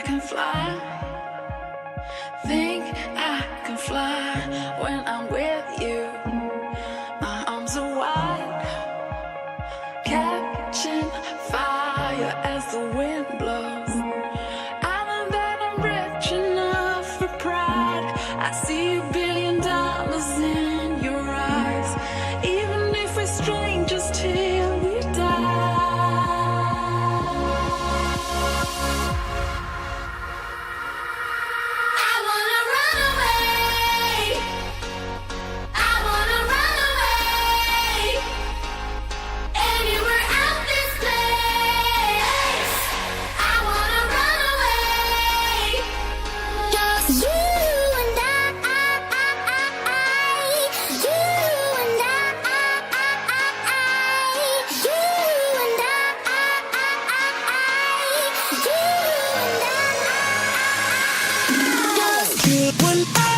can fly. Think I can fly when I'm with you. My arms are wide, catching fire as the wind blows. I know that I'm rich enough for pride. I see $1 billion in your eyes, even if we're strangers till we die. When I